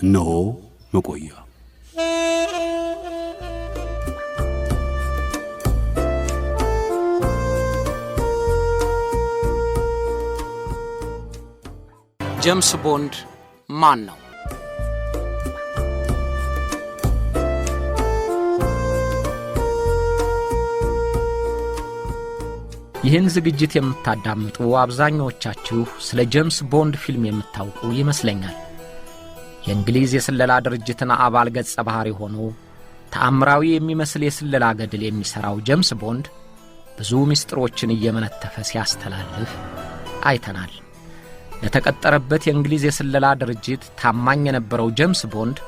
ነው መቆያ ጄምስ ቦንድ ማን ነው? ይህን ዝግጅት የምታዳምጡ አብዛኛዎቻችሁ ስለ ጄምስ ቦንድ ፊልም የምታውቁ ይመስለኛል። የእንግሊዝ የስለላ ድርጅትን አባል ገጸ ባህሪ ሆኖ ተአምራዊ የሚመስል የስለላ ገድል የሚሰራው ጄምስ ቦንድ ብዙ ምስጢሮችን እየመነተፈ ሲያስተላልፍ አይተናል። ለተቀጠረበት የእንግሊዝ የስለላ ድርጅት ታማኝ የነበረው ጄምስ ቦንድ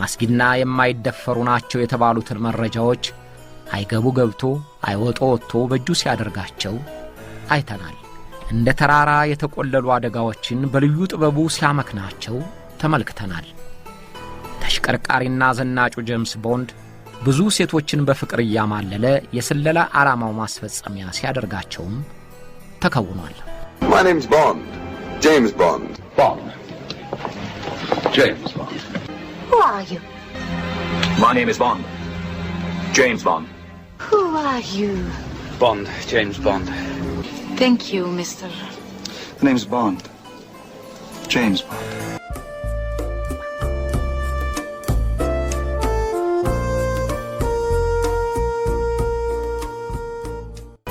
አስጊና የማይደፈሩ ናቸው የተባሉትን መረጃዎች አይገቡ ገብቶ አይወጦ ወጥቶ በእጁ ሲያደርጋቸው አይተናል። እንደ ተራራ የተቆለሉ አደጋዎችን በልዩ ጥበቡ ሲያመክናቸው ተመልክተናል። ተሽቀርቃሪና ዘናጩ ጄምስ ቦንድ ብዙ ሴቶችን በፍቅር እያማለለ የስለላ ዓላማው ማስፈጸሚያ ሲያደርጋቸውም ተከውኗል። My name's Bond. James Bond. Bond. James Bond. Who are you? My name is Bond. James Bond. Who are you? Bond. James Bond. Thank you, mister. The name's Bond. James Bond.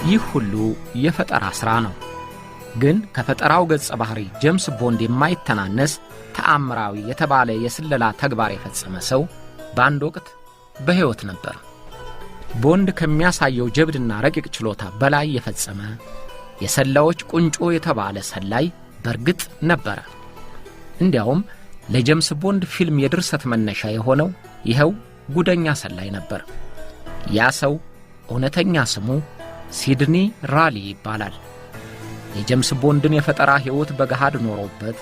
ይህ ሁሉ የፈጠራ ሥራ ነው። ግን ከፈጠራው ገጸ ባህሪ ጄምስ ቦንድ የማይተናነስ ተአምራዊ የተባለ የስለላ ተግባር የፈጸመ ሰው በአንድ ወቅት በሕይወት ነበር። ቦንድ ከሚያሳየው ጀብድና ረቂቅ ችሎታ በላይ የፈጸመ የሰላዮች ቁንጮ የተባለ ሰላይ በርግጥ ነበረ። እንዲያውም ለጄምስ ቦንድ ፊልም የድርሰት መነሻ የሆነው ይኸው ጉደኛ ሰላይ ነበር። ያ ሰው እውነተኛ ስሙ ሲድኒ ራሊ ይባላል። የጄምስ ቦንድን የፈጠራ ሕይወት በገሃድ ኖሮበት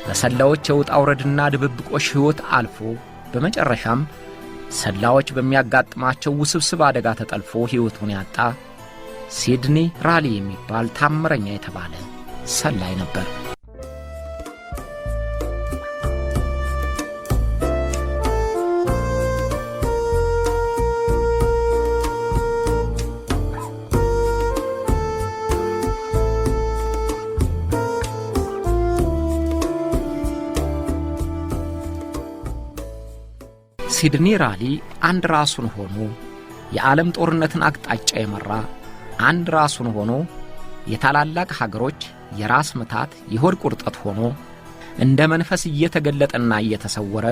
በሰላዮች የውጣ ውረድና ድብብቆሽ ሕይወት አልፎ በመጨረሻም ሰላዮች በሚያጋጥማቸው ውስብስብ አደጋ ተጠልፎ ሕይወቱን ያጣ ሲድኒ ራሊ የሚባል ታምረኛ የተባለ ሰላይ ነበር። ሲድኒ ራሊ አንድ ራሱን ሆኖ የዓለም ጦርነትን አቅጣጫ የመራ አንድ ራሱን ሆኖ የታላላቅ ሀገሮች የራስ ምታት የሆድ ቁርጠት ሆኖ እንደ መንፈስ እየተገለጠና እየተሰወረ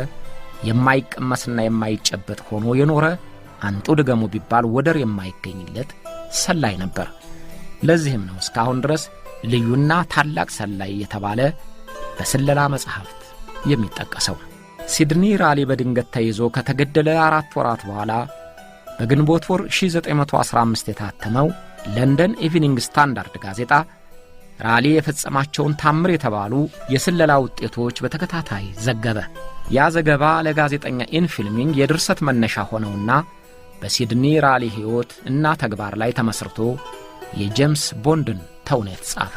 የማይቀመስና የማይጨበጥ ሆኖ የኖረ አንጡ ድገሙ ቢባል ወደር የማይገኝለት ሰላይ ነበር። ለዚህም ነው እስካሁን ድረስ ልዩና ታላቅ ሰላይ የተባለ በስለላ መጽሐፍት የሚጠቀሰው። ሲድኒ ራሊ በድንገት ተይዞ ከተገደለ 4 ወራት በኋላ በግንቦት ወር 1915 የታተመው ለንደን ኢቭኒንግ ስታንዳርድ ጋዜጣ ራሊ የፈጸማቸውን ታምር የተባሉ የስለላ ውጤቶች በተከታታይ ዘገበ። ያ ዘገባ ለጋዜጠኛ ኢን ፊልሚንግ የድርሰት መነሻ ሆነውና በሲድኒ ራሊ ሕይወት እና ተግባር ላይ ተመስርቶ የጄምስ ቦንድን ተውኔት ጻፈ።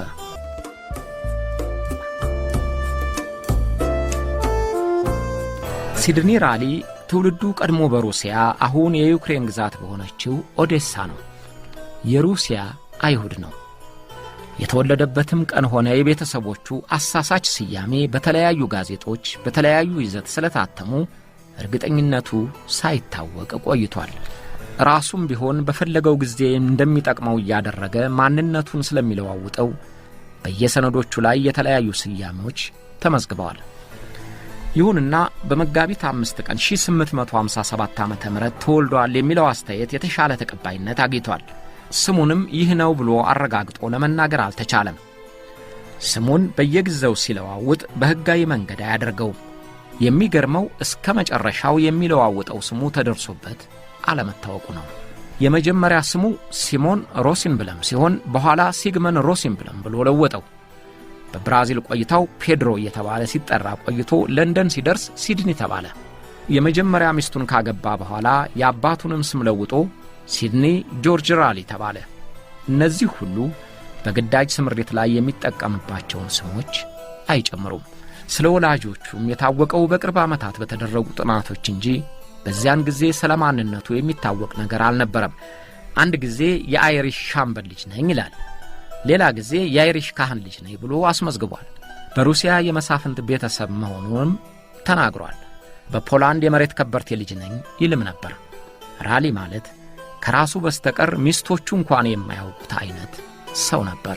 ሲድኒ ራሊ ትውልዱ ቀድሞ በሩሲያ አሁን የዩክሬን ግዛት በሆነችው ኦዴሳ ነው። የሩሲያ አይሁድ ነው። የተወለደበትም ቀን ሆነ የቤተሰቦቹ አሳሳች ስያሜ በተለያዩ ጋዜጦች በተለያዩ ይዘት ስለታተሙ እርግጠኝነቱ ሳይታወቅ ቆይቷል። ራሱም ቢሆን በፈለገው ጊዜ እንደሚጠቅመው እያደረገ ማንነቱን ስለሚለዋውጠው በየሰነዶቹ ላይ የተለያዩ ስያሜዎች ተመዝግበዋል። ይሁንና በመጋቢት 5 ቀን 1857 ዓ.ም ተወልዷል የሚለው አስተያየት የተሻለ ተቀባይነት አግኝቷል። ስሙንም ይህ ነው ብሎ አረጋግጦ ለመናገር አልተቻለም። ስሙን በየጊዜው ሲለዋውጥ በሕጋዊ መንገድ አያደርገውም። የሚገርመው እስከ መጨረሻው የሚለዋውጠው ስሙ ተደርሶበት አለመታወቁ ነው። የመጀመሪያ ስሙ ሲሞን ሮሲንብለም ሲሆን በኋላ ሲግመን ሮሲንብለም ብሎ ለወጠው። በብራዚል ቆይታው ፔድሮ እየተባለ ሲጠራ ቆይቶ ለንደን ሲደርስ ሲድኒ ተባለ። የመጀመሪያ ሚስቱን ካገባ በኋላ የአባቱንም ስም ለውጦ ሲድኒ ጆርጅ ራሊ ተባለ። እነዚህ ሁሉ በግዳጅ ስምሪት ላይ የሚጠቀምባቸውን ስሞች አይጨምሩም። ስለ ወላጆቹም የታወቀው በቅርብ ዓመታት በተደረጉ ጥናቶች እንጂ በዚያን ጊዜ ስለማንነቱ የሚታወቅ ነገር አልነበረም። አንድ ጊዜ የአይሪሽ ሻምበል ልጅ ነኝ ይላል፣ ሌላ ጊዜ የአይሪሽ ካህን ልጅ ነኝ ብሎ አስመዝግቧል። በሩሲያ የመሳፍንት ቤተሰብ መሆኑንም ተናግሯል። በፖላንድ የመሬት ከበርቴ ልጅ ነኝ ይልም ነበር። ራሊ ማለት ከራሱ በስተቀር ሚስቶቹ እንኳን የማያውቁት አይነት ሰው ነበር።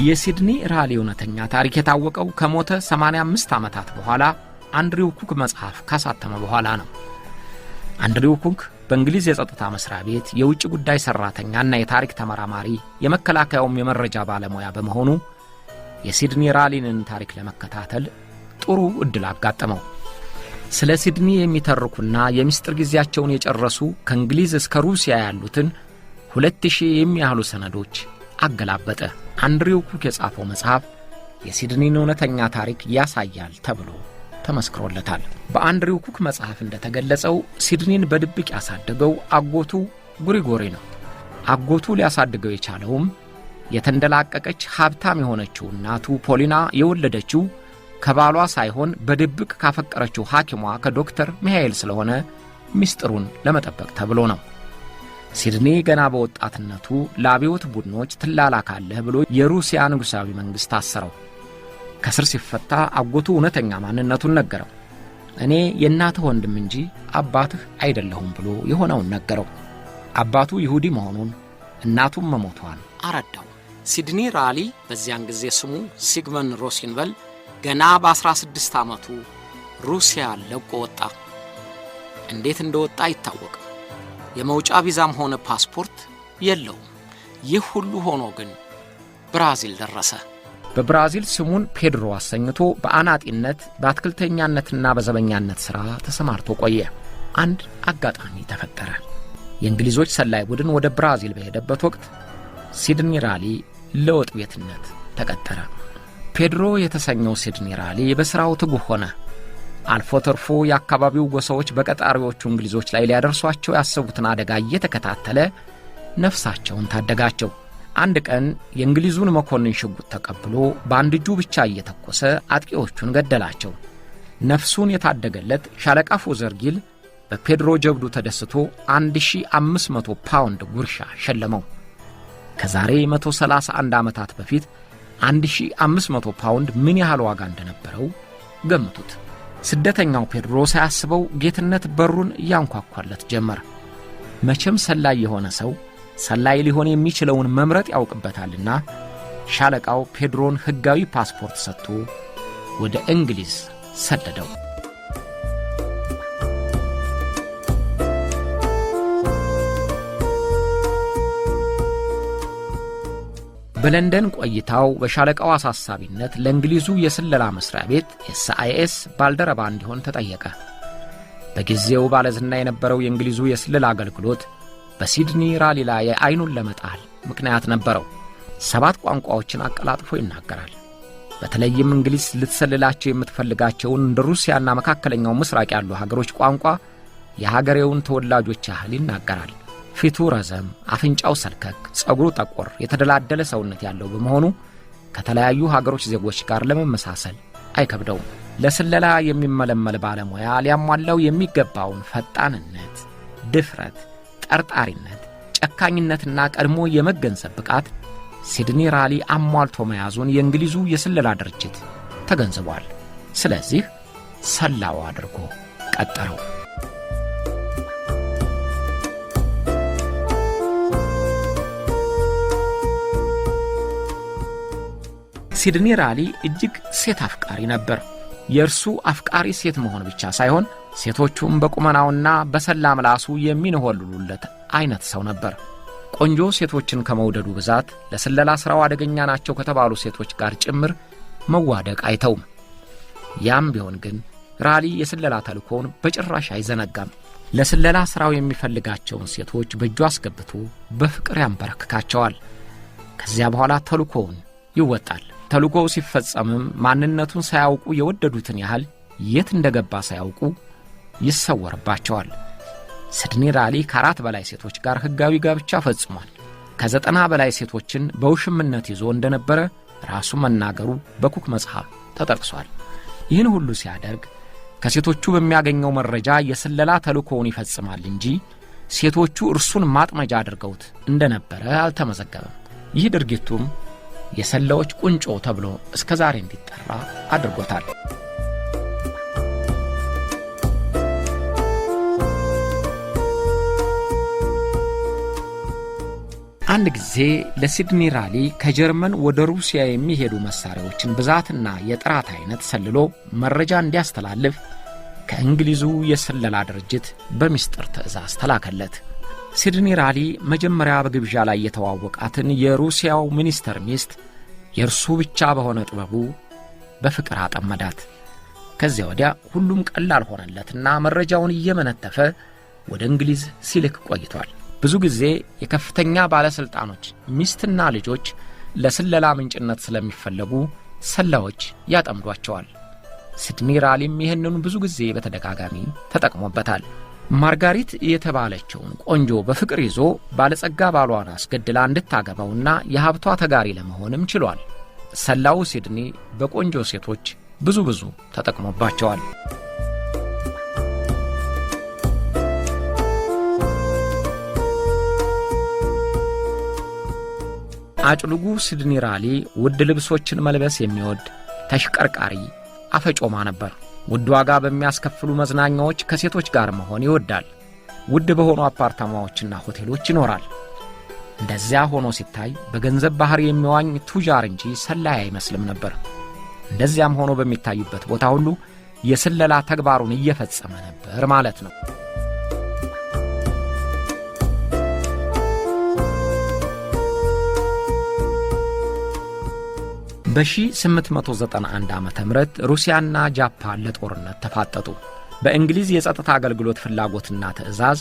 የሲድኒ ራሊ እውነተኛ ታሪክ የታወቀው ከሞተ 85 ዓመታት በኋላ አንድሪው ኩክ መጽሐፍ ካሳተመ በኋላ ነው። አንድሪው ኩክ በእንግሊዝ የጸጥታ መስሪያ ቤት የውጭ ጉዳይ ሰራተኛና የታሪክ ተመራማሪ የመከላከያውም የመረጃ ባለሙያ በመሆኑ የሲድኒ ራሊንን ታሪክ ለመከታተል ጥሩ ዕድል አጋጠመው። ስለ ሲድኒ የሚተርኩና የሚስጥር ጊዜያቸውን የጨረሱ ከእንግሊዝ እስከ ሩሲያ ያሉትን 2000 የሚያህሉ ሰነዶች አገላበጠ። አንድሪው ኩክ የጻፈው መጽሐፍ የሲድኒን እውነተኛ ታሪክ ያሳያል ተብሎ ተመስክሮለታል። በአንድሪው ኩክ መጽሐፍ እንደተገለጸው ሲድኒን በድብቅ ያሳደገው አጎቱ ግሪጎሪ ነው። አጎቱ ሊያሳድገው የቻለውም የተንደላቀቀች ሀብታም የሆነችው እናቱ ፖሊና የወለደችው ከባሏ ሳይሆን በድብቅ ካፈቀረችው ሐኪሟ ከዶክተር ሚሃኤል ስለሆነ ሚስጥሩን ለመጠበቅ ተብሎ ነው። ሲድኒ ገና በወጣትነቱ ለአብዮት ቡድኖች ትላላካለህ ብሎ የሩሲያ ንጉሳዊ መንግሥት አሰረው። ከስር ሲፈታ አጎቱ እውነተኛ ማንነቱን ነገረው። እኔ የእናትህ ወንድም እንጂ አባትህ አይደለሁም ብሎ የሆነውን ነገረው። አባቱ ይሁዲ መሆኑን እናቱም መሞቷን አረዳው። ሲድኒ ራሊ በዚያን ጊዜ ስሙ ሲግመን ሮሲንቨል ገና በ16 ዓመቱ ሩሲያ ለቆ ወጣ። እንዴት እንደወጣ አይታወቅም። የመውጫ ቪዛም ሆነ ፓስፖርት የለውም። ይህ ሁሉ ሆኖ ግን ብራዚል ደረሰ። በብራዚል ስሙን ፔድሮ አሰኝቶ በአናጢነት በአትክልተኛነትና በዘበኛነት ሥራ ተሰማርቶ ቆየ። አንድ አጋጣሚ ተፈጠረ። የእንግሊዞች ሰላይ ቡድን ወደ ብራዚል በሄደበት ወቅት ሲድኒ ራሊ ለወጥ ቤትነት ተቀጠረ። ፔድሮ የተሰኘው ሲድኒ ራሊ በሥራው ትጉህ ሆነ። አልፎ ተርፎ የአካባቢው ጎሳዎች በቀጣሪዎቹ እንግሊዞች ላይ ሊያደርሷቸው ያሰቡትን አደጋ እየተከታተለ ነፍሳቸውን ታደጋቸው። አንድ ቀን የእንግሊዙን መኮንን ሽጉጥ ተቀብሎ በአንድ እጁ ብቻ እየተኮሰ አጥቂዎቹን ገደላቸው። ነፍሱን የታደገለት ሻለቃ ፎዘርጊል በፔድሮ ጀብዱ ተደስቶ 1500 ፓውንድ ጉርሻ ሸለመው። ከዛሬ 131 ዓመታት በፊት 1500 ፓውንድ ምን ያህል ዋጋ እንደነበረው ገምቱት። ስደተኛው ፔድሮ ሳያስበው ጌትነት በሩን ያንኳኳለት ጀመር። መቼም ሰላይ የሆነ ሰው ሰላይ ሊሆን የሚችለውን መምረጥ ያውቅበታልና ሻለቃው ፔድሮን ሕጋዊ ፓስፖርት ሰጥቶ ወደ እንግሊዝ ሰደደው። በለንደን ቆይታው በሻለቃው አሳሳቢነት ለእንግሊዙ የስለላ መስሪያ ቤት የኤስአይኤስ ባልደረባ እንዲሆን ተጠየቀ። በጊዜው ባለዝና የነበረው የእንግሊዙ የስለላ አገልግሎት በሲድኒ ራሊ ላይ አይኑን ለመጣል ምክንያት ነበረው። 7 ቋንቋዎችን አቀላጥፎ ይናገራል። በተለይም እንግሊዝ ልትሰልላቸው የምትፈልጋቸውን እንደ ሩሲያና መካከለኛው ምስራቅ ያሉ ሀገሮች ቋንቋ የሀገሬውን ተወላጆች ያህል ይናገራል። ፊቱ ረዘም፣ አፍንጫው ሰልከክ፣ ጸጉሩ ጠቆር፣ የተደላደለ ሰውነት ያለው በመሆኑ ከተለያዩ ሀገሮች ዜጎች ጋር ለመመሳሰል አይከብደውም። ለስለላ የሚመለመል ባለሙያ ሊያሟላው የሚገባውን ፈጣንነት፣ ድፍረት፣ ጠርጣሪነት፣ ጨካኝነትና ቀድሞ የመገንዘብ ብቃት ሲድኒ ራሊ አሟልቶ መያዙን የእንግሊዙ የስለላ ድርጅት ተገንዝቧል። ስለዚህ ሰላው አድርጎ ቀጠረው። ሲድኒ ራሊ እጅግ ሴት አፍቃሪ ነበር። የእርሱ አፍቃሪ ሴት መሆን ብቻ ሳይሆን ሴቶቹም በቁመናውና በሰላ ምላሱ የሚንሆልሉለት አይነት ሰው ነበር። ቆንጆ ሴቶችን ከመውደዱ ብዛት ለስለላ ሥራው አደገኛ ናቸው ከተባሉ ሴቶች ጋር ጭምር መዋደቅ አይተውም። ያም ቢሆን ግን ራሊ የስለላ ተልእኮውን በጭራሽ አይዘነጋም። ለስለላ ሥራው የሚፈልጋቸውን ሴቶች በእጁ አስገብቶ በፍቅር ያንበረክካቸዋል። ከዚያ በኋላ ተልእኮውን ይወጣል። ተልእኮው ሲፈጸምም ማንነቱን ሳያውቁ የወደዱትን ያህል የት እንደገባ ሳያውቁ ይሰወርባቸዋል። ሲድኒ ራሊ ከ4 በላይ ሴቶች ጋር ሕጋዊ ጋብቻ ፈጽሟል። ከ90 በላይ ሴቶችን በውሽምነት ይዞ እንደነበረ ራሱ መናገሩ በኩክ መጽሐፍ ተጠቅሷል። ይህን ሁሉ ሲያደርግ ከሴቶቹ በሚያገኘው መረጃ የስለላ ተልእኮውን ይፈጽማል እንጂ ሴቶቹ እርሱን ማጥመጃ አድርገውት እንደነበረ አልተመዘገበም። ይህ ድርጊቱም የሰላዎች ቁንጮ ተብሎ እስከ ዛሬ እንዲጠራ አድርጎታል። አንድ ጊዜ ለሲድኒ ራሊ ከጀርመን ወደ ሩሲያ የሚሄዱ መሳሪያዎችን ብዛትና የጥራት አይነት ሰልሎ መረጃ እንዲያስተላልፍ ከእንግሊዙ የስለላ ድርጅት በሚስጥር ትዕዛዝ ተላከለት። ሲድኒ ራሊ መጀመሪያ በግብዣ ላይ የተዋወቃትን የሩሲያው ሚኒስተር ሚስት የእርሱ ብቻ በሆነ ጥበቡ በፍቅር አጠመዳት። ከዚያ ወዲያ ሁሉም ቀላል ሆነለትና መረጃውን እየመነተፈ ወደ እንግሊዝ ሲልክ ቆይቷል። ብዙ ጊዜ የከፍተኛ ባለስልጣኖች ሚስትና ልጆች ለስለላ ምንጭነት ስለሚፈለጉ ሰላዎች ያጠምዷቸዋል። ሲድኒ ራሊም ይህንን ብዙ ጊዜ በተደጋጋሚ ተጠቅሞበታል። ማርጋሪት የተባለችውን ቆንጆ በፍቅር ይዞ ባለጸጋ ባሏን አስገድላ እንድታገባውና የሀብቷ ተጋሪ ለመሆንም ችሏል። ሰላው ሲድኒ በቆንጆ ሴቶች ብዙ ተጠቅሞባቸዋል። አጭልጉ ሲድኒ ራሊ ውድ ልብሶችን መልበስ የሚወድ ተሽቀርቃሪ አፈጮማ ነበር። ውድ ዋጋ በሚያስከፍሉ መዝናኛዎች ከሴቶች ጋር መሆን ይወዳል። ውድ በሆኑ አፓርታማዎችና ሆቴሎች ይኖራል። እንደዚያ ሆኖ ሲታይ በገንዘብ ባህር የሚዋኝ ቱጃር እንጂ ሰላይ አይመስልም ነበር። እንደዚያም ሆኖ በሚታይበት ቦታ ሁሉ የስለላ ተግባሩን እየፈጸመ ነበር ማለት ነው። በ1891 ዓመተ ምህረት ሩሲያና ጃፓን ለጦርነት ተፋጠጡ። በእንግሊዝ የጸጥታ አገልግሎት ፍላጎትና ትዕዛዝ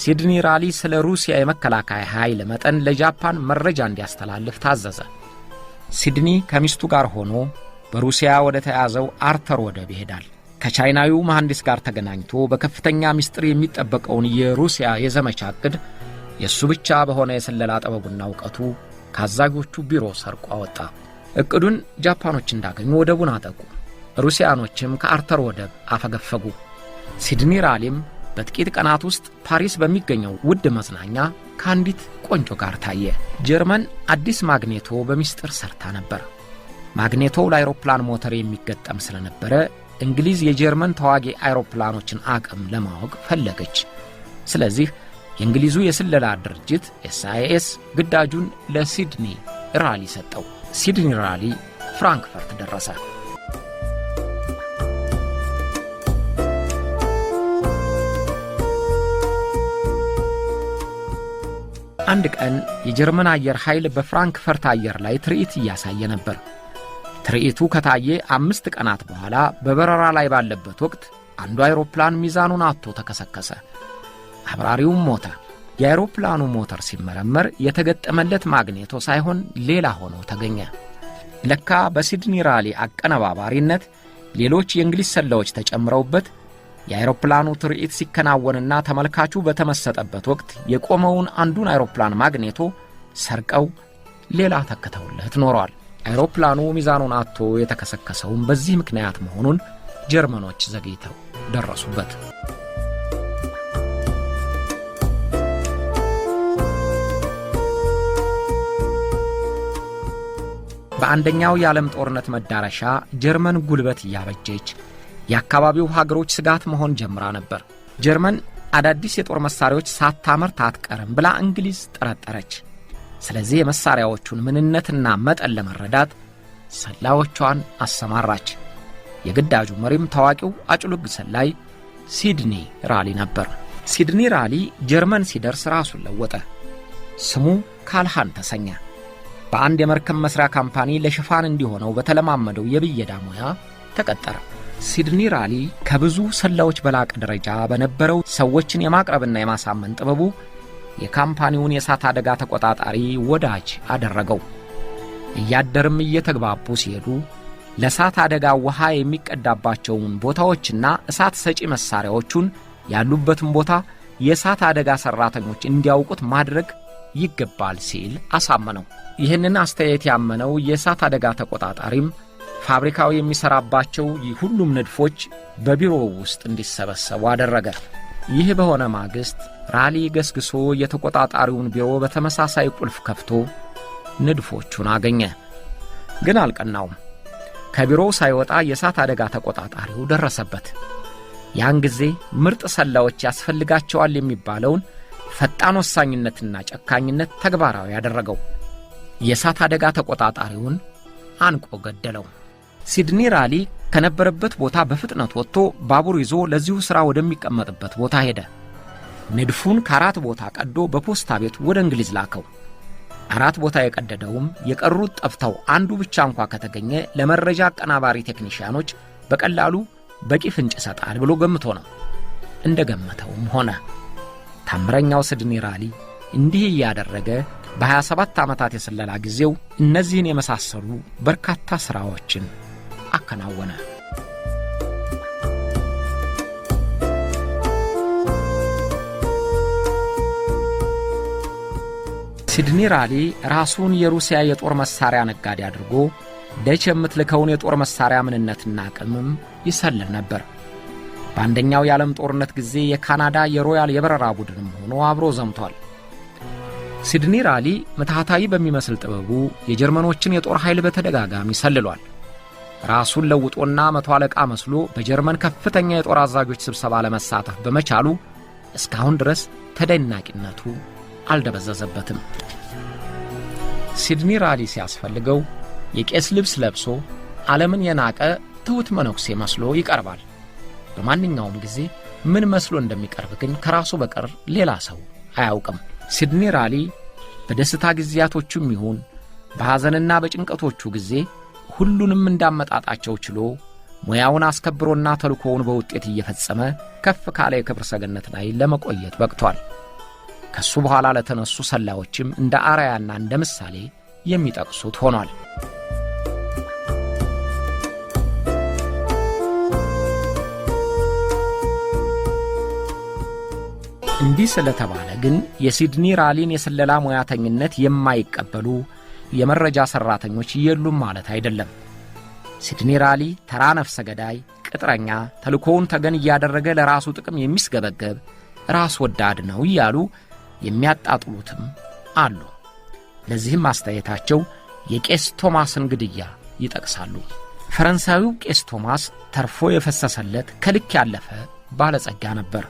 ሲድኒ ራሊ ስለ ሩሲያ የመከላከያ ኃይል መጠን ለጃፓን መረጃ እንዲያስተላልፍ ታዘዘ። ሲድኒ ከሚስቱ ጋር ሆኖ በሩሲያ ወደ ተያዘው አርተር ወደብ ይሄዳል። ከቻይናዊው መሐንዲስ ጋር ተገናኝቶ በከፍተኛ ምስጢር የሚጠበቀውን የሩሲያ የዘመቻ ዕቅድ የእሱ ብቻ በሆነ የስለላ ጥበቡና ዕውቀቱ ከአዛዦቹ ቢሮ ሰርቆ አወጣ። ዕቅዱን ጃፓኖች እንዳገኙ ወደቡን አጠቁ። ሩሲያኖችም ከአርተር ወደብ አፈገፈጉ። ሲድኒ ራሊም በጥቂት ቀናት ውስጥ ፓሪስ በሚገኘው ውድ መዝናኛ ከአንዲት ቆንጆ ጋር ታየ። ጀርመን አዲስ ማግኔቶ በሚስጥር ሰርታ ነበር። ማግኔቶው ለአይሮፕላን ሞተር የሚገጠም ስለነበረ እንግሊዝ የጀርመን ተዋጊ አይሮፕላኖችን አቅም ለማወቅ ፈለገች። ስለዚህ የእንግሊዙ የስለላ ድርጅት ኤስአይኤስ ግዳጁን ለሲድኒ ራሊ ሰጠው። ሲድኒ ራሊ ፍራንክፈርት ደረሰ። አንድ ቀን የጀርመን አየር ኃይል በፍራንክፈርት አየር ላይ ትርኢት እያሳየ ነበር። ትርኢቱ ከታየ 5 ቀናት በኋላ በበረራ ላይ ባለበት ወቅት አንዱ አይሮፕላን ሚዛኑን አጥቶ ተከሰከሰ። አብራሪውም ሞተ። የአይሮፕላኑ ሞተር ሲመረመር የተገጠመለት ማግኔቶ ሳይሆን ሌላ ሆኖ ተገኘ። ለካ በሲድኒ ራሊ አቀነባባሪነት ሌሎች የእንግሊዝ ሰላዎች ተጨምረውበት የአይሮፕላኑ ትርኢት ሲከናወንና ተመልካቹ በተመሰጠበት ወቅት የቆመውን አንዱን አይሮፕላን ማግኔቶ ሰርቀው ሌላ ተከተውለት ኖሯል። አይሮፕላኑ ሚዛኑን አጥቶ የተከሰከሰውም በዚህ ምክንያት መሆኑን ጀርመኖች ዘግይተው ደረሱበት። በአንደኛው የዓለም ጦርነት መዳረሻ ጀርመን ጉልበት እያበጀች የአካባቢው ሀገሮች ስጋት መሆን ጀምራ ነበር። ጀርመን አዳዲስ የጦር መሳሪያዎች ሳታመርት አትቀርም ብላ እንግሊዝ ጠረጠረች። ስለዚህ የመሳሪያዎቹን ምንነትና መጠን ለመረዳት ሰላዮቿን አሰማራች። የግዳጁ መሪም ታዋቂው አጭሉግ ሰላይ ሲድኒ ራሊ ነበር። ሲድኒ ራሊ ጀርመን ሲደርስ ራሱን ለወጠ። ስሙ ካልሃን ተሰኘ። በአንድ የመርከብ መስሪያ ካምፓኒ ለሽፋን እንዲሆነው በተለማመደው የብየዳ ሙያ ተቀጠረ። ሲድኒ ራሊ ከብዙ ሰላዮች በላቀ ደረጃ በነበረው ሰዎችን የማቅረብና የማሳመን ጥበቡ የካምፓኒውን የእሳት አደጋ ተቆጣጣሪ ወዳጅ አደረገው። እያደርም እየተግባቡ ሲሄዱ ለእሳት አደጋ ውሃ የሚቀዳባቸውን ቦታዎችና እሳት ሰጪ መሳሪያዎቹን ያሉበትን ቦታ የእሳት አደጋ ሰራተኞች እንዲያውቁት ማድረግ ይገባል ሲል አሳመነው። ይህንን አስተያየት ያመነው የእሳት አደጋ ተቆጣጣሪም ፋብሪካው የሚሰራባቸው ሁሉም ንድፎች በቢሮው ውስጥ እንዲሰበሰቡ አደረገ። ይህ በሆነ ማግስት ራሊ ገስግሶ የተቆጣጣሪውን ቢሮ በተመሳሳይ ቁልፍ ከፍቶ ንድፎቹን አገኘ። ግን አልቀናውም። ከቢሮው ሳይወጣ የእሳት አደጋ ተቆጣጣሪው ደረሰበት። ያን ጊዜ ምርጥ ሰላዮች ያስፈልጋቸዋል የሚባለውን ፈጣን ወሳኝነትና ጨካኝነት ተግባራዊ ያደረገው። የእሳት አደጋ ተቆጣጣሪውን አንቆ ገደለው። ሲድኒ ራሊ ከነበረበት ቦታ በፍጥነት ወጥቶ ባቡር ይዞ ለዚሁ ሥራ ወደሚቀመጥበት ቦታ ሄደ። ንድፉን ከ4 ቦታ ቀዶ በፖስታ ቤት ወደ እንግሊዝ ላከው። 4 ቦታ የቀደደውም የቀሩት ጠፍተው አንዱ ብቻ እንኳ ከተገኘ ለመረጃ አቀናባሪ ቴክኒሽያኖች በቀላሉ በቂ ፍንጭ ይሰጣል ብሎ ገምቶ ነው። እንደገመተውም ሆነ። ታምረኛው ሲድኒ ራሊ እንዲህ እያደረገ በ27 ዓመታት የስለላ ጊዜው እነዚህን የመሳሰሉ በርካታ ሥራዎችን አከናወነ። ሲድኒ ራሊ ራሱን የሩሲያ የጦር መሳሪያ ነጋዴ አድርጎ ደች የምትልከውን የጦር መሳሪያ ምንነትና አቅምም ይሰልል ነበር። በአንደኛው የዓለም ጦርነት ጊዜ የካናዳ የሮያል የበረራ ቡድንም ሆኖ አብሮ ዘምቷል። ሲድኒ ራሊ ምትሃታዊ በሚመስል ጥበቡ የጀርመኖችን የጦር ኃይል በተደጋጋሚ ሰልሏል። ራሱን ለውጦና መቶ አለቃ መስሎ በጀርመን ከፍተኛ የጦር አዛዦች ስብሰባ ለመሳተፍ በመቻሉ እስካሁን ድረስ ተደናቂነቱ አልደበዘዘበትም። ሲድኒ ራሊ ሲያስፈልገው የቄስ ልብስ ለብሶ ዓለምን የናቀ ትሑት መነኩሴ መስሎ ይቀርባል። በማንኛውም ጊዜ ምን መስሎ እንደሚቀርብ ግን ከራሱ በቀር ሌላ ሰው አያውቅም። ሲድኒ ራሊ በደስታ ጊዜያቶቹም ይሁን በሐዘንና በጭንቀቶቹ ጊዜ ሁሉንም እንዳመጣጣቸው ችሎ ሙያውን አስከብሮና ተልኮውን በውጤት እየፈጸመ ከፍ ካለ የክብር ሰገነት ላይ ለመቆየት በቅቷል። ከሱ በኋላ ለተነሱ ሰላዮችም እንደ አርአያና እንደ ምሳሌ የሚጠቅሱት ሆኗል። እንዲህ ስለተባለ ግን የሲድኒ ራሊን የስለላ ሙያተኝነት የማይቀበሉ የመረጃ ሰራተኞች የሉም ማለት አይደለም። ሲድኒ ራሊ ተራ ነፍሰ ገዳይ፣ ቅጥረኛ፣ ተልኮውን ተገን እያደረገ ለራሱ ጥቅም የሚስገበገብ ራስ ወዳድ ነው እያሉ የሚያጣጥሉትም አሉ። ለዚህም አስተያየታቸው የቄስ ቶማስን ግድያ ይጠቅሳሉ። ፈረንሳዊው ቄስ ቶማስ ተርፎ የፈሰሰለት ከልክ ያለፈ ባለጸጋ ነበር።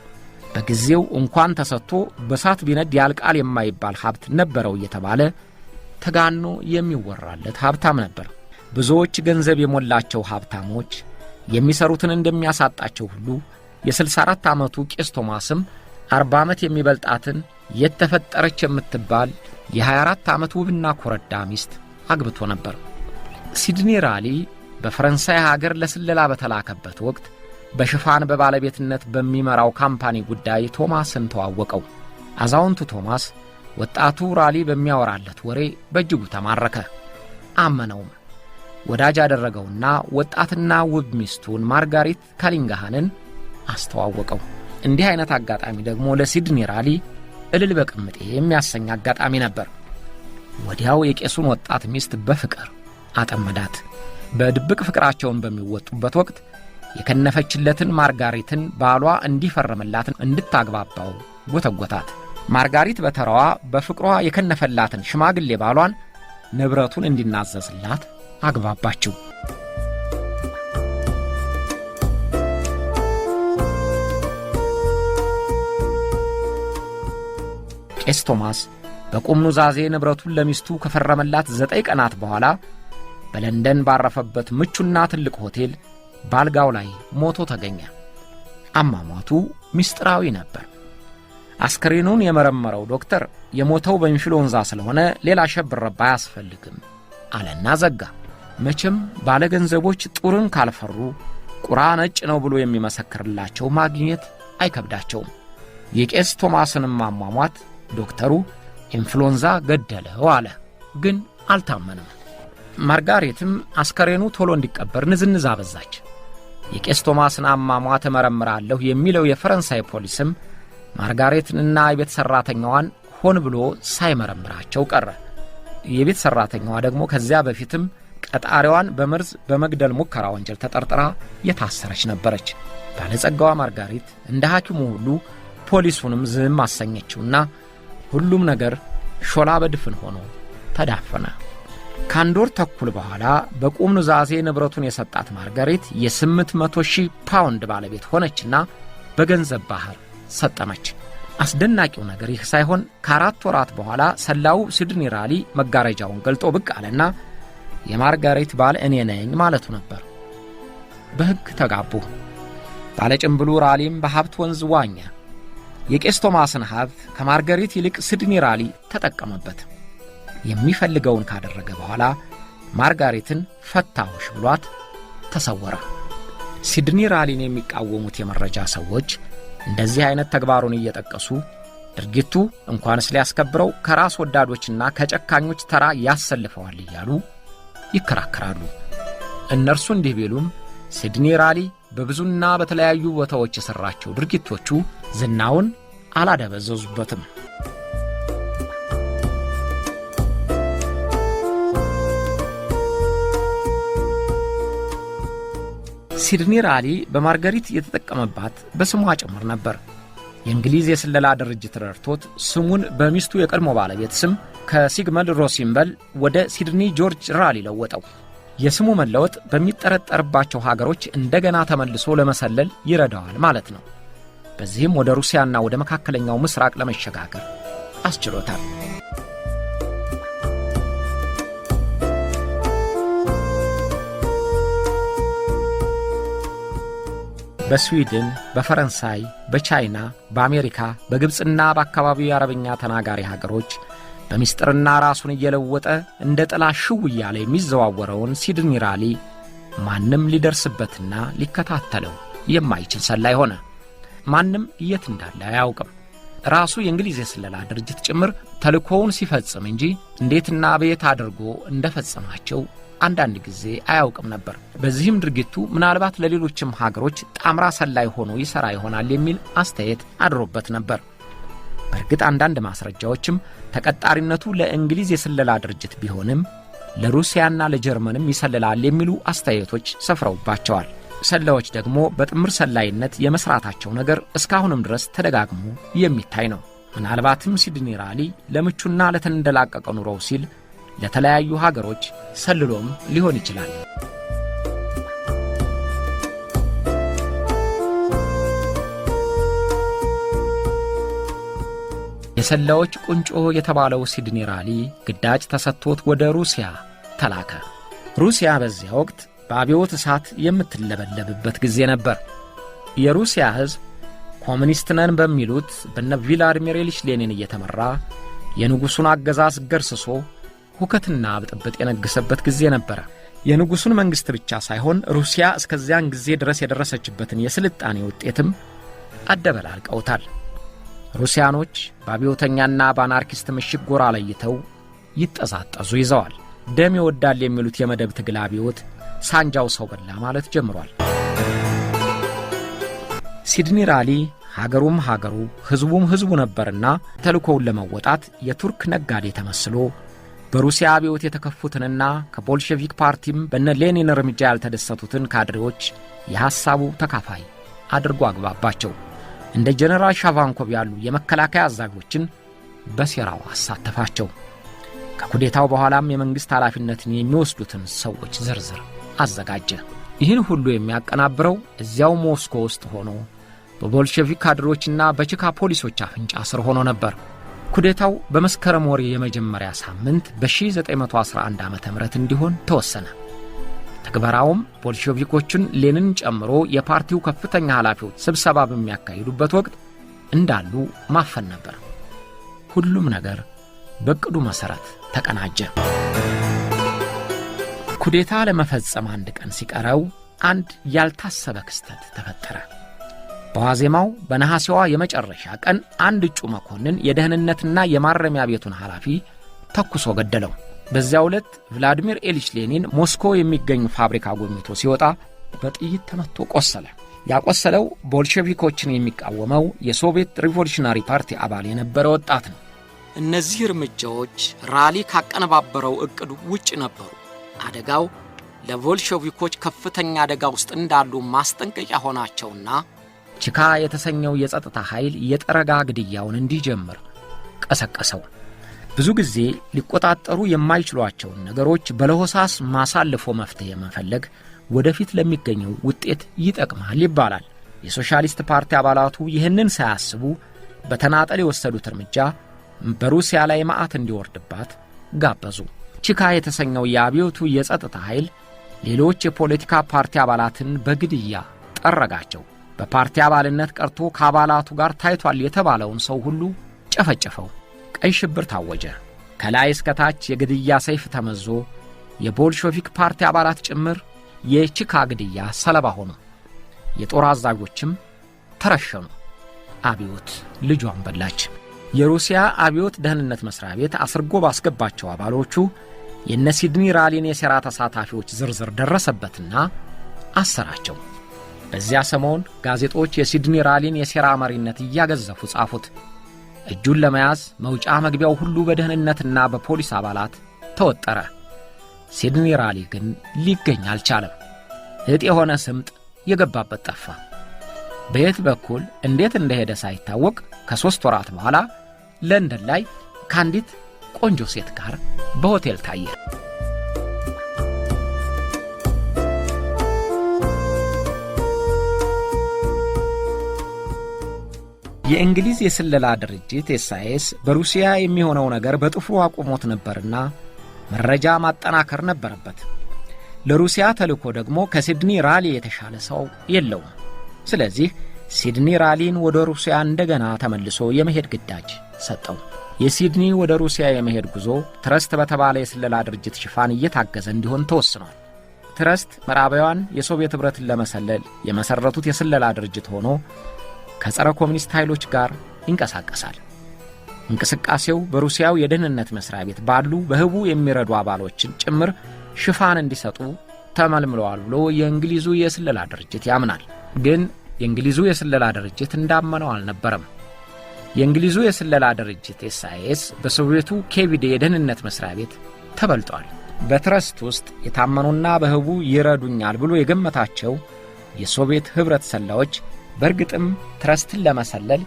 በጊዜው እንኳን ተሰጥቶ በሳት ቢነድ ያልቃል የማይባል ሀብት ነበረው እየተባለ ተጋኖ የሚወራለት ሀብታም ነበር። ብዙዎች ገንዘብ የሞላቸው ሀብታሞች የሚሰሩትን እንደሚያሳጣቸው ሁሉ የ64 ዓመቱ ቄስ ቶማስም 40 ዓመት የሚበልጣትን የተፈጠረች የምትባል የ24 ዓመት ውብና ኮረዳ ሚስት አግብቶ ነበር። ሲድኒ ራሊ በፈረንሳይ ሀገር ለስለላ በተላከበት ወቅት በሽፋን በባለቤትነት በሚመራው ካምፓኒ ጉዳይ ቶማስን ተዋወቀው። አዛውንቱ ቶማስ ወጣቱ ራሊ በሚያወራለት ወሬ በእጅጉ ተማረከ። አመነውም። ወዳጅ ያደረገውና ወጣትና ውብ ሚስቱን ማርጋሪት ካሊንግሃንን አስተዋወቀው። እንዲህ አይነት አጋጣሚ ደግሞ ለሲድኒ ራሊ እልል በቅምጤ የሚያሰኝ አጋጣሚ ነበር። ወዲያው የቄሱን ወጣት ሚስት በፍቅር አጠመዳት። በድብቅ ፍቅራቸውን በሚወጡበት ወቅት የከነፈችለትን ማርጋሪትን ባሏ እንዲፈርምላት እንድታግባባው ጎተጎታት። ማርጋሪት በተራዋ በፍቅሯ የከነፈላትን ሽማግሌ ባሏን ንብረቱን እንዲናዘዝላት አግባባችው። ቄስ ቶማስ በቁም ኑዛዜ ንብረቱን ለሚስቱ ከፈረመላት 9 ቀናት በኋላ በለንደን ባረፈበት ምቹና ትልቅ ሆቴል ባልጋው ላይ ሞቶ ተገኘ። አሟሟቱ ምስጢራዊ ነበር። አስከሬኑን የመረመረው ዶክተር የሞተው በኢንፍሉዌንዛ ስለሆነ ሌላ ሸብረባ አያስፈልግም አለና ዘጋ። መቼም ባለገንዘቦች ጡርን ካልፈሩ ቁራ ነጭ ነው ብሎ የሚመሰክርላቸው ማግኘት አይከብዳቸውም። የቄስ ቶማስንም አሟሟት ዶክተሩ ኢንፍሉዌንዛ ገደለው አለ። ግን አልታመነም። ማርጋሬትም አስከሬኑ ቶሎ እንዲቀበር ንዝንዝ አበዛች። የቄስ ቶማስን አሟሟት እመረምራለሁ የሚለው የፈረንሳይ ፖሊስም ማርጋሬትንና የቤት ሠራተኛዋን ሆን ብሎ ሳይመረምራቸው ቀረ። የቤት ሠራተኛዋ ደግሞ ከዚያ በፊትም ቀጣሪዋን በመርዝ በመግደል ሙከራ ወንጀል ተጠርጥራ የታሰረች ነበረች። ባለጸጋዋ ማርጋሬት እንደ ሐኪሙ ሁሉ ፖሊሱንም ዝም አሰኘችውና ሁሉም ነገር ሾላ በድፍን ሆኖ ተዳፈነ። ከአንድ ወር ተኩል በኋላ በቁም ኑዛዜ ንብረቱን የሰጣት ማርጋሬት የ800,000 ፓውንድ ባለቤት ሆነችና በገንዘብ ባህር ሰጠመች። አስደናቂው ነገር ይህ ሳይሆን ከ4 ወራት በኋላ ሰላው ሲድኒ ራሊ መጋረጃውን ገልጦ ብቅ አለና የማርጋሬት ባል እኔ ነኝ ማለቱ ነበር። በሕግ ተጋቡ። ባለጭንብሉ ራሊም በሀብት ወንዝ ዋኘ። የቄስ ቶማስን ሀብት ከማርጋሬት ይልቅ ሲድኒ ራሊ ተጠቀመበት። የሚፈልገውን ካደረገ በኋላ ማርጋሬትን ፈታሁሽ ብሏት ተሰወረ። ሲድኒ ራሊን የሚቃወሙት የመረጃ ሰዎች እንደዚህ አይነት ተግባሩን እየጠቀሱ ድርጊቱ እንኳንስ ሊያስከብረው ከራስ ወዳዶችና ከጨካኞች ተራ ያሰልፈዋል እያሉ ይከራከራሉ። እነርሱ እንዲህ ቢሉም ሲድኒ ራሊ በብዙና በተለያዩ ቦታዎች የሠራቸው ድርጊቶቹ ዝናውን አላደበዘዙበትም። ሲድኒ ራሊ በማርጋሬት የተጠቀመባት በስሟ ጭምር ነበር። የእንግሊዝ የስለላ ድርጅት ረድቶት ስሙን በሚስቱ የቀድሞ ባለቤት ስም ከሲግመንድ ሮሲምበል ወደ ሲድኒ ጆርጅ ራሊ ለወጠው። የስሙ መለወጥ በሚጠረጠርባቸው ሀገሮች እንደገና ተመልሶ ለመሰለል ይረዳዋል ማለት ነው። በዚህም ወደ ሩሲያና ወደ መካከለኛው ምስራቅ ለመሸጋገር አስችሎታል። በስዊድን፣ በፈረንሳይ፣ በቻይና፣ በአሜሪካ፣ በግብፅና በአካባቢው የአረብኛ ተናጋሪ ሀገሮች በሚስጥርና ራሱን እየለወጠ እንደ ጥላ ሽው እያለ የሚዘዋወረውን ሲድኒ ራሊ ማንም ሊደርስበትና ሊከታተለው የማይችል ሰላይ ሆነ። ማንም የት እንዳለ አያውቅም። ራሱ የእንግሊዝ የስለላ ድርጅት ጭምር ተልእኮውን ሲፈጽም እንጂ እንዴትና በየት አድርጎ እንደፈጸማቸው አንዳንድ ጊዜ አያውቅም ነበር። በዚህም ድርጊቱ ምናልባት ለሌሎችም ሀገሮች ጣምራ ሰላይ ሆኖ ይሠራ ይሆናል የሚል አስተያየት አድሮበት ነበር። በእርግጥ አንዳንድ ማስረጃዎችም ተቀጣሪነቱ ለእንግሊዝ የስለላ ድርጅት ቢሆንም ለሩሲያና ለጀርመንም ይሰልላል የሚሉ አስተያየቶች ሰፍረውባቸዋል። ሰላዮች ደግሞ በጥምር ሰላይነት የመስራታቸው ነገር እስካሁንም ድረስ ተደጋግሞ የሚታይ ነው። ምናልባትም ሲድኒ ራሊ ለምቹና ለተንደላቀቀ ኑሮው ሲል ለተለያዩ ሀገሮች ሰልሎም ሊሆን ይችላል። የሰላዮች ቁንጮ የተባለው ሲድኒ ራሊ ግዳጅ ተሰጥቶት ወደ ሩሲያ ተላከ። ሩሲያ በዚያ ወቅት በአብዮት እሳት የምትለበለብበት ጊዜ ነበር። የሩሲያ ሕዝብ ኮሙኒስት ነን በሚሉት በነ ቪላዲሚር ኢሊች ሌኒን እየተመራ የንጉሡን አገዛዝ ገርስሶ ሁከትና ብጥብጥ የነገሰበት ጊዜ ነበር። የንጉሡን መንግሥት ብቻ ሳይሆን ሩሲያ እስከዚያን ጊዜ ድረስ የደረሰችበትን የስልጣኔ ውጤትም አደበላልቀውታል። ሩሲያኖች በአብዮተኛና በአናርኪስት ምሽግ ጎራ ለይተው ይጠዛጠዙ ይዘዋል። ደም ይወዳል የሚሉት የመደብ ትግል አብዮት ሳንጃው ሰው በላ ማለት ጀምሯል። ሲድኒ ራሊ ሀገሩም ሀገሩ ሕዝቡም ሕዝቡ ነበርና ተልእኮውን ለመወጣት የቱርክ ነጋዴ ተመስሎ በሩሲያ አብዮት የተከፉትንና ከቦልሼቪክ ፓርቲም በነ ሌኒን እርምጃ ያልተደሰቱትን ካድሬዎች የሐሳቡ ተካፋይ አድርጎ አግባባቸው። እንደ ጀነራል ሻቫንኮቭ ያሉ የመከላከያ አዛዦችን በሴራው አሳተፋቸው። ከኩዴታው በኋላም የመንግሥት ኃላፊነትን የሚወስዱትን ሰዎች ዝርዝር አዘጋጀ። ይህን ሁሉ የሚያቀናብረው እዚያው ሞስኮ ውስጥ ሆኖ በቦልሼቪክ ካድሬዎችና በቼካ ፖሊሶች አፍንጫ ስር ሆኖ ነበር። ኩዴታው በመስከረም ወር የመጀመሪያ ሳምንት በ1911 ዓ.ም እንዲሆን ተወሰነ። ተግባራውም ቦልሼቪኮቹን ሌኒን ጨምሮ የፓርቲው ከፍተኛ ኃላፊዎች ስብሰባ በሚያካሂዱበት ወቅት እንዳሉ ማፈን ነበር። ሁሉም ነገር በቅዱ መሰረት ተቀናጀ። ኩዴታ ለመፈጸም አንድ ቀን ሲቀረው አንድ ያልታሰበ ክስተት ተፈጠረ። በዋዜማው በነሐሴዋ የመጨረሻ ቀን አንድ እጩ መኮንን የደህንነትና የማረሚያ ቤቱን ኃላፊ ተኩሶ ገደለው። በዚያው ዕለት ቭላዲሚር ኢሊች ሌኒን ሞስኮ የሚገኝ ፋብሪካ ጎብኝቶ ሲወጣ በጥይት ተመቶ ቆሰለ። ያቆሰለው ቦልሼቪኮችን የሚቃወመው የሶቪየት ሪቮሉሽናሪ ፓርቲ አባል የነበረ ወጣት ነው። እነዚህ እርምጃዎች ራሊ ካቀነባበረው ዕቅዱ ውጭ ነበሩ። አደጋው ለቦልሼቪኮች ከፍተኛ አደጋ ውስጥ እንዳሉ ማስጠንቀቂያ ሆናቸውና ቺካ የተሰኘው የጸጥታ ኃይል የጠረጋ ግድያውን እንዲጀምር ቀሰቀሰው። ብዙ ጊዜ ሊቆጣጠሩ የማይችሏቸውን ነገሮች በለሆሳስ ማሳልፎ መፍትሄ መፈለግ ወደፊት ለሚገኘው ውጤት ይጠቅማል ይባላል። የሶሻሊስት ፓርቲ አባላቱ ይህንን ሳያስቡ በተናጠል የወሰዱት እርምጃ በሩሲያ ላይ መዓት እንዲወርድባት ጋበዙ። ቺካ የተሰኘው የአብዮቱ የጸጥታ ኃይል ሌሎች የፖለቲካ ፓርቲ አባላትን በግድያ ጠረጋቸው። በፓርቲ አባልነት ቀርቶ ከአባላቱ ጋር ታይቷል የተባለውን ሰው ሁሉ ጨፈጨፈው። ቀይ ሽብር ታወጀ። ከላይ እስከ ታች የግድያ ሰይፍ ተመዞ የቦልሼቪክ ፓርቲ አባላት ጭምር የቺካ ግድያ ሰለባ ሆኑ። የጦር አዛዦችም ተረሸኑ። አብዮት ልጇን በላች። የሩሲያ አብዮት ደህንነት መስሪያ ቤት አስርጎ ባስገባቸው አባሎቹ የነ ሲድኒ ራሊን የሴራ ተሳታፊዎች ዝርዝር ደረሰበትና አሰራቸው። በዚያ ሰሞን ጋዜጦች የሲድኒ ራሊን የሴራ መሪነት እያገዘፉ ጻፉት። እጁን ለመያዝ መውጫ መግቢያው ሁሉ በደህንነትና በፖሊስ አባላት ተወጠረ። ሲድኒ ራሊ ግን ሊገኝ አልቻለም። እጥ የሆነ ስምጥ የገባበት ጠፋ። በየት በኩል እንዴት እንደሄደ ሳይታወቅ ከ3 ወራት በኋላ ለንደን ላይ ከአንዲት ቆንጆ ሴት ጋር በሆቴል ታየ። የእንግሊዝ የስለላ ድርጅት ኤስአይኤስ በሩሲያ የሚሆነው ነገር በጥፍሩ አቁሞት ነበርና መረጃ ማጠናከር ነበረበት። ለሩሲያ ተልእኮ ደግሞ ከሲድኒ ራሊ የተሻለ ሰው የለውም። ስለዚህ ሲድኒ ራሊን ወደ ሩሲያ እንደገና ተመልሶ የመሄድ ግዳጅ ሰጠው። የሲድኒ ወደ ሩሲያ የመሄድ ጉዞ ትረስት በተባለ የስለላ ድርጅት ሽፋን እየታገዘ እንዲሆን ተወስኗል። ትረስት ምዕራባውያን የሶቪየት ኅብረትን ለመሰለል የመሰረቱት የስለላ ድርጅት ሆኖ ከጸረ ኮሙኒስት ኃይሎች ጋር ይንቀሳቀሳል። እንቅስቃሴው በሩሲያው የደህንነት መስሪያ ቤት ባሉ በህቡ የሚረዱ አባሎችን ጭምር ሽፋን እንዲሰጡ ተመልምለዋል ብሎ የእንግሊዙ የስለላ ድርጅት ያምናል። ግን የእንግሊዙ የስለላ ድርጅት እንዳመነው አልነበረም። የእንግሊዙ የስለላ ድርጅት ኤስአይኤስ በሶቪየቱ ኬቪዲ የደህንነት መስሪያ ቤት ተበልጧል። በትረስት ውስጥ የታመኑና በህቡ ይረዱኛል ብሎ የገመታቸው የሶቪየት ኅብረት ሰላዮች በእርግጥም ትረስትን ለመሰለል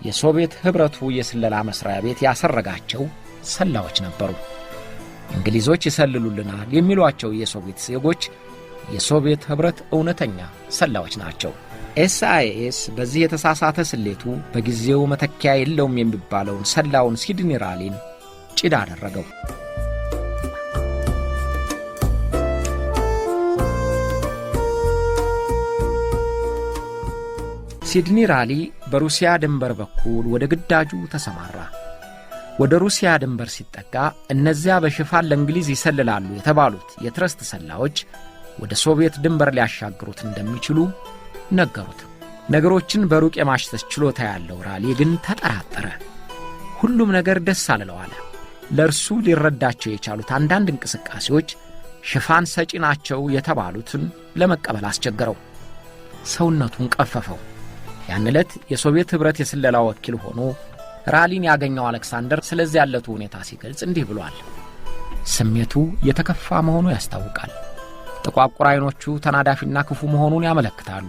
የሶቪየት ኅብረቱ የስለላ መስሪያ ቤት ያሰረጋቸው ሰላዮች ነበሩ። እንግሊዞች ይሰልሉልናል የሚሏቸው የሶቪየት ዜጎች የሶቪየት ኅብረት እውነተኛ ሰላዮች ናቸው። ኤስአይኤስ በዚህ የተሳሳተ ስሌቱ በጊዜው መተኪያ የለውም የሚባለውን ሰላውን ሲድኒ ራሊን ጭዳ አደረገው። ሲድኒ ራሊ በሩሲያ ድንበር በኩል ወደ ግዳጁ ተሰማራ። ወደ ሩሲያ ድንበር ሲጠጋ እነዚያ በሽፋን ለእንግሊዝ ይሰልላሉ የተባሉት የትረስት ሰላዮች ወደ ሶቪየት ድንበር ሊያሻግሩት እንደሚችሉ ነገሩት። ነገሮችን በሩቅ የማሽተት ችሎታ ያለው ራሊ ግን ተጠራጠረ። ሁሉም ነገር ደስ አልለው አለ። ለእርሱ ሊረዳቸው የቻሉት አንዳንድ እንቅስቃሴዎች ሽፋን ሰጪ ናቸው የተባሉትን ለመቀበል አስቸገረው። ሰውነቱን ቀፈፈው። ያን ዕለት የሶቪየት ኅብረት የስለላ ወኪል ሆኖ ራሊን ያገኘው አሌክሳንደር ስለዚህ ያለቱ ሁኔታ ሲገልጽ እንዲህ ብሏል። ስሜቱ የተከፋ መሆኑ ያስታውቃል። ጥቋቁር አይኖቹ ተናዳፊና ክፉ መሆኑን ያመለክታሉ።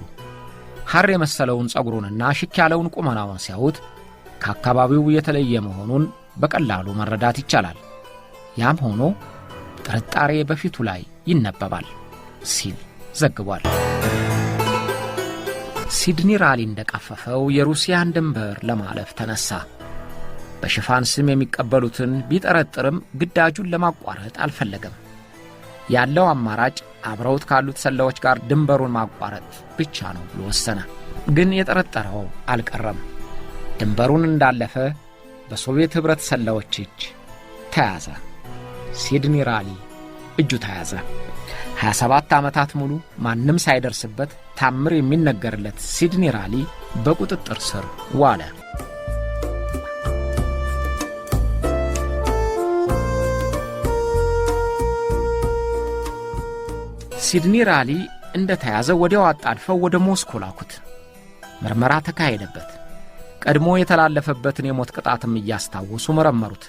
ሐር የመሰለውን ጸጉሩንና ሽክ ያለውን ቁመናውን ሲያዩት ከአካባቢው የተለየ መሆኑን በቀላሉ መረዳት ይቻላል። ያም ሆኖ ጥርጣሬ በፊቱ ላይ ይነበባል ሲል ዘግቧል። ሲድኒ ራሊ እንደቀፈፈው የሩሲያን ድንበር ለማለፍ ተነሳ። በሽፋን ስም የሚቀበሉትን ቢጠረጥርም ግዳጁን ለማቋረጥ አልፈለገም። ያለው አማራጭ አብረውት ካሉት ሰላዮች ጋር ድንበሩን ማቋረጥ ብቻ ነው ብሎ ወሰነ። ግን የጠረጠረው አልቀረም። ድንበሩን እንዳለፈ በሶቪየት ኅብረት ሰላዮች እጅ ተያዘ። ሲድኒ ራሊ እጁ ተያዘ። 27 ዓመታት ሙሉ ማንም ሳይደርስበት ታምር የሚነገርለት ሲድኒ ራሊ በቁጥጥር ስር ዋለ። ሲድኒ ራሊ እንደተያዘ ወዲያው አጣድፈው ወደ ሞስኮ ላኩት። ምርመራ ተካሄደበት። ቀድሞ የተላለፈበትን የሞት ቅጣትም እያስታወሱ መረመሩት።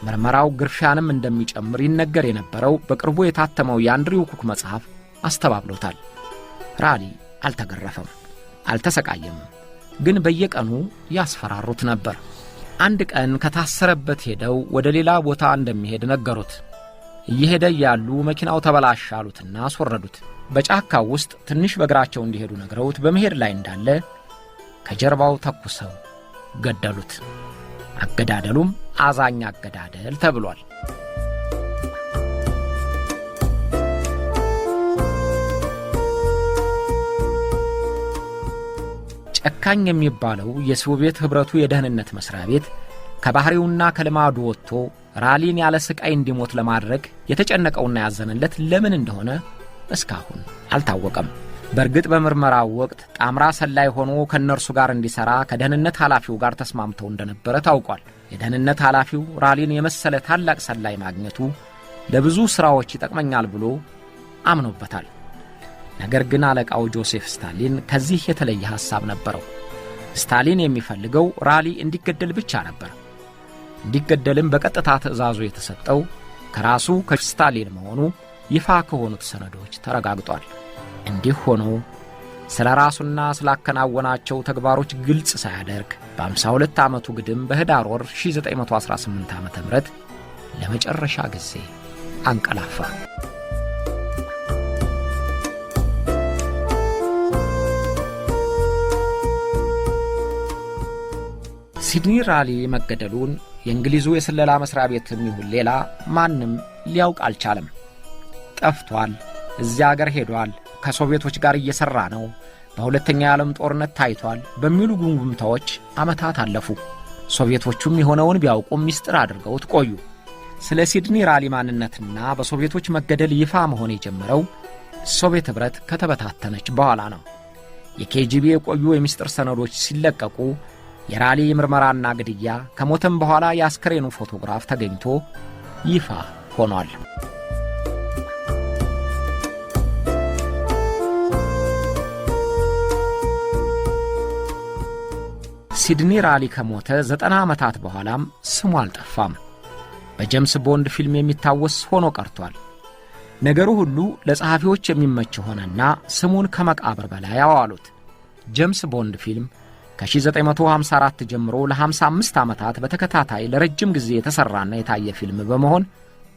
ምርመራው ግርፊያንም እንደሚጨምር ይነገር የነበረው በቅርቡ የታተመው የአንድሪው ኩክ መጽሐፍ አስተባብሎታል። ራሊ አልተገረፈም፣ አልተሰቃየም። ግን በየቀኑ ያስፈራሩት ነበር። አንድ ቀን ከታሰረበት ሄደው ወደ ሌላ ቦታ እንደሚሄድ ነገሩት። እየሄደ ያሉ መኪናው ተበላሽ አሉትና አስወረዱት። በጫካው ውስጥ ትንሽ በእግራቸው እንዲሄዱ ነግረውት በመሄድ ላይ እንዳለ ከጀርባው ተኩሰው ገደሉት። አገዳደሉም አዛኝ አገዳደል ተብሏል። ጨካኝ የሚባለው የሶቪየት ኅብረቱ የደህንነት መስሪያ ቤት ከባህሪውና ከልማዱ ወጥቶ ራሊን ያለ ስቃይ እንዲሞት ለማድረግ የተጨነቀውና ያዘነለት ለምን እንደሆነ እስካሁን አልታወቀም። በእርግጥ በምርመራው ወቅት ጣምራ ሰላይ ሆኖ ከነርሱ ጋር እንዲሰራ ከደህንነት ኃላፊው ጋር ተስማምተው እንደነበረ ታውቋል። የደህንነት ኃላፊው ራሊን የመሰለ ታላቅ ሰላይ ማግኘቱ ለብዙ ሥራዎች ይጠቅመኛል ብሎ አምኖበታል። ነገር ግን አለቃው ጆሴፍ ስታሊን ከዚህ የተለየ ሐሳብ ነበረው። ስታሊን የሚፈልገው ራሊ እንዲገደል ብቻ ነበር። እንዲገደልም በቀጥታ ትዕዛዙ የተሰጠው ከራሱ ከስታሊን መሆኑ ይፋ ከሆኑት ሰነዶች ተረጋግጧል። እንዲህ ሆኖ ስለ ራሱና ስላከናወናቸው ተግባሮች ግልጽ ሳያደርግ በ52 ዓመቱ ግድም በህዳር ወር 1918 ዓ.ም ለመጨረሻ ጊዜ አንቀላፋ። ሲድኒ ራሊ መገደሉን የእንግሊዙ የስለላ መስሪያ ቤትም ይሁን ሌላ ማንም ሊያውቅ አልቻለም። ጠፍቷል፣ እዚያ አገር ሄዷል፣ ከሶቪየቶች ጋር እየሰራ ነው፣ በሁለተኛ የዓለም ጦርነት ታይቷል በሚሉ ጉምጉምታዎች ዓመታት አለፉ። ሶቪየቶቹም የሆነውን ቢያውቁም ምስጢር አድርገውት ቆዩ። ስለ ሲድኒ ራሊ ማንነትና በሶቪየቶች መገደል ይፋ መሆን የጀመረው ሶቪየት ኅብረት ከተበታተነች በኋላ ነው። የኬጂቢ የቆዩ የምስጢር ሰነዶች ሲለቀቁ የራሊ ምርመራና ግድያ ከሞተም በኋላ የአስከሬኑ ፎቶግራፍ ተገኝቶ ይፋ ሆኗል። ሲድኒ ራሊ ከሞተ 90 ዓመታት በኋላም ስሙ አልጠፋም። በጄምስ ቦንድ ፊልም የሚታወስ ሆኖ ቀርቷል። ነገሩ ሁሉ ለጸሐፊዎች የሚመች ሆነና ስሙን ከመቃብር በላይ አዋሉት። ጄምስ ቦንድ ፊልም ከ1954 ጀምሮ ለ55 ዓመታት በተከታታይ ለረጅም ጊዜ የተሠራና የታየ ፊልም በመሆን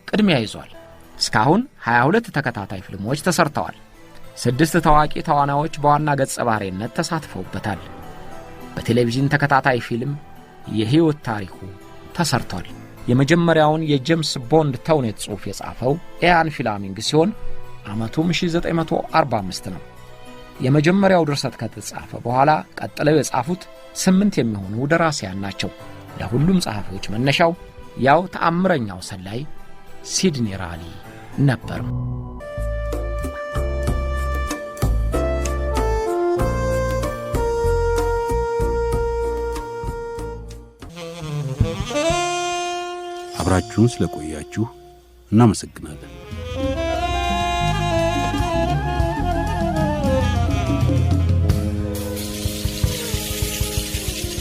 ቅድሚያ ይዟል። እስካሁን 22 ተከታታይ ፊልሞች ተሰርተዋል። 6 ታዋቂ ተዋናዮች በዋና ገጸ ባህሪነት ተሳትፈውበታል። በቴሌቪዥን ተከታታይ ፊልም የሕይወት ታሪኩ ተሰርቷል። የመጀመሪያውን የጄምስ ቦንድ ተውኔት ጽሑፍ የጻፈው ኢያን ፍላሚንግ ሲሆን ዓመቱም 1945 ነው። የመጀመሪያው ድርሰት ከተጻፈ በኋላ ቀጥለው የጻፉት 8 የሚሆኑ ደራሲያን ናቸው። ለሁሉም ጸሐፊዎች መነሻው ያው ተአምረኛው ሰላይ ሲድኒ ራሊ ነበር። አብራችሁን ስለቆያችሁ እናመሰግናለን።